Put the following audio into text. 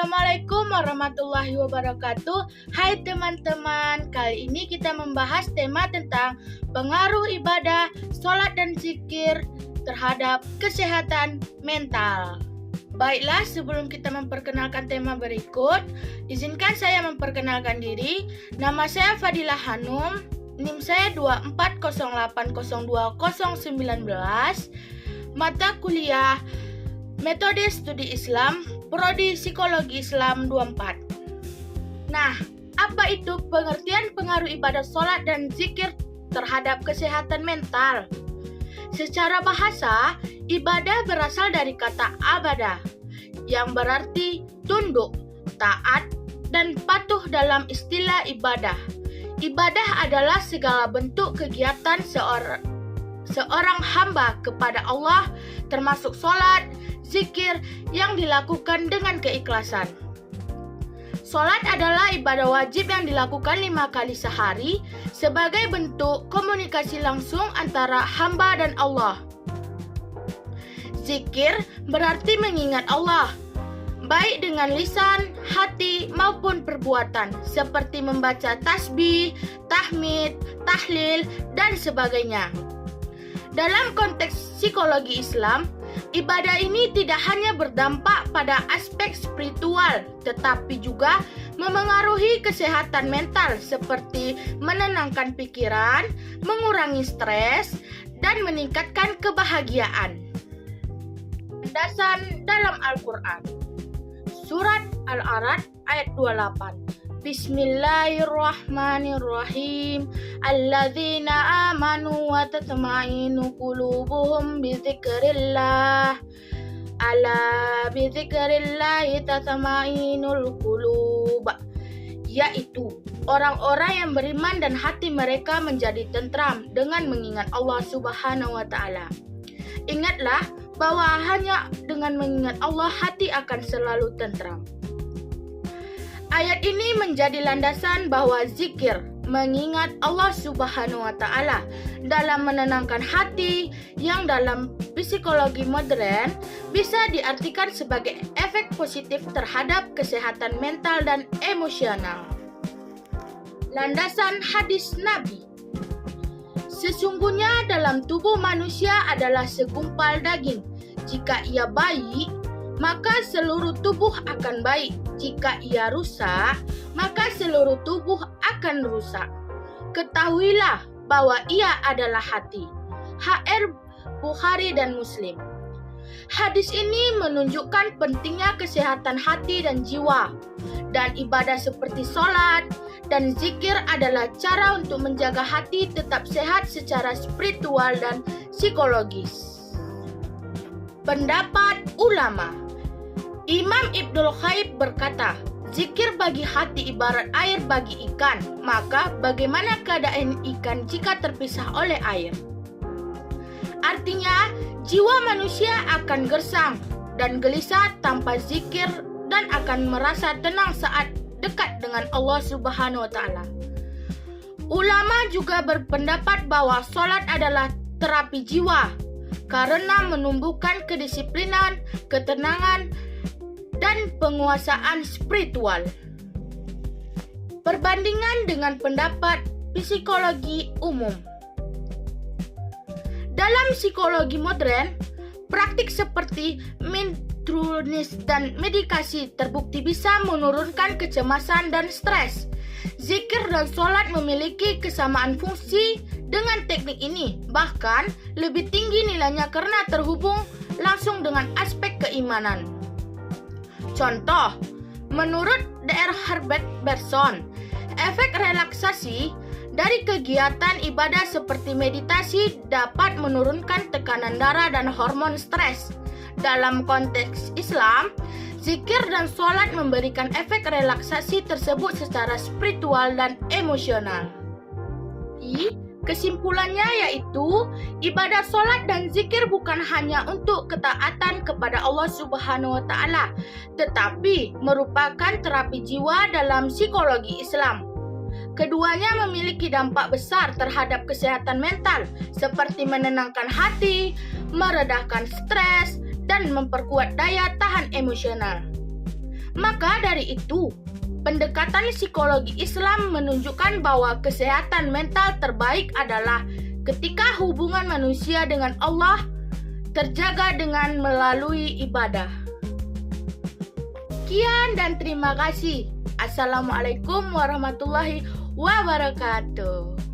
Assalamualaikum warahmatullahi wabarakatuh. Hai teman-teman, kali ini kita membahas tema tentang pengaruh ibadah, sholat dan zikir terhadap kesehatan mental. Baiklah, sebelum kita memperkenalkan tema berikut, izinkan saya memperkenalkan diri. Nama saya Fadilah Hanum, NIM saya 2408020019, mata kuliah Metode Studi Islam, Prodi Psikologi Islam 24. Nah, apa itu pengertian pengaruh ibadah sholat dan zikir terhadap kesehatan mental? Secara bahasa, ibadah berasal dari kata abadah, yang berarti tunduk, taat, dan patuh dalam istilah ibadah. Ibadah adalah segala bentuk kegiatan seorang hamba kepada Allah, termasuk sholat, zikir yang dilakukan dengan keikhlasan. Sholat adalah ibadah wajib yang dilakukan 5 kali sehari sebagai bentuk komunikasi langsung antara hamba dan Allah. Zikir berarti mengingat Allah, baik dengan lisan, hati, maupun perbuatan, seperti membaca tasbih, tahmid, tahlil, dan sebagainya. Dalam konteks psikologi Islam, ibadah ini tidak hanya berdampak pada aspek spiritual, tetapi juga memengaruhi kesehatan mental seperti menenangkan pikiran, mengurangi stres, dan meningkatkan kebahagiaan. Landasan dalam Al-Quran. Surat Al-A'raf ayat 28. Bismillahirrahmanirrahim. Alladzina amanu wa tatma'innu qulubuhum bizikrillah. Ala bizikrillahi tatma'innul qulub. Yaitu orang-orang yang beriman dan hati mereka menjadi tentram dengan mengingat Allah Subhanahu wa taala. Ingatlah bahwa hanya dengan mengingat Allah hati akan selalu tentram. Ayat ini menjadi landasan bahwa zikir, mengingat Allah Subhanahu wa taala, dalam menenangkan hati yang dalam psikologi modern bisa diartikan sebagai efek positif terhadap kesehatan mental dan emosional. Landasan hadis Nabi. Sesungguhnya dalam tubuh manusia adalah segumpal daging. Jika ia baik, maka seluruh tubuh akan baik. Jika ia rusak, maka seluruh tubuh akan rusak. Ketahuilah bahwa ia adalah hati. HR Bukhari dan Muslim. Hadis ini menunjukkan pentingnya kesehatan hati dan jiwa. Dan ibadah seperti sholat dan zikir adalah cara untuk menjaga hati tetap sehat secara spiritual dan psikologis. Pendapat ulama. Imam Ibnul Qayyim berkata, zikir bagi hati ibarat air bagi ikan, maka bagaimana keadaan ikan jika terpisah oleh air? Artinya, jiwa manusia akan gersang dan gelisah tanpa zikir dan akan merasa tenang saat dekat dengan Allah Subhanahu wa taala. Ulama juga berpendapat bahwa sholat adalah terapi jiwa karena menumbuhkan kedisiplinan, ketenangan, dan penguasaan spiritual. Perbandingan dengan pendapat psikologi umum. Dalam psikologi modern, praktik seperti mindfulness dan meditasi terbukti bisa menurunkan kecemasan dan stres. Zikir dan sholat memiliki kesamaan fungsi dengan teknik ini, bahkan lebih tinggi nilainya karena terhubung langsung dengan aspek keimanan. Contoh, menurut Dr. Herbert Bergson, efek relaksasi dari kegiatan ibadah seperti meditasi dapat menurunkan tekanan darah dan hormon stres. Dalam konteks Islam, zikir dan sholat memberikan efek relaksasi tersebut secara spiritual dan emosional. Kesimpulannya yaitu, ibadah sholat dan zikir bukan hanya untuk ketaatan kepada Allah Subhanahu wa taala, tetapi merupakan terapi jiwa dalam psikologi Islam. Keduanya memiliki dampak besar terhadap kesehatan mental, seperti menenangkan hati, meredahkan stres, dan memperkuat daya tahan emosional. Maka dari itu, pendekatan psikologi Islam menunjukkan bahwa kesehatan mental terbaik adalah ketika hubungan manusia dengan Allah terjaga dengan melalui ibadah. Sekian dan terima kasih. Assalamualaikum warahmatullahi wabarakatuh.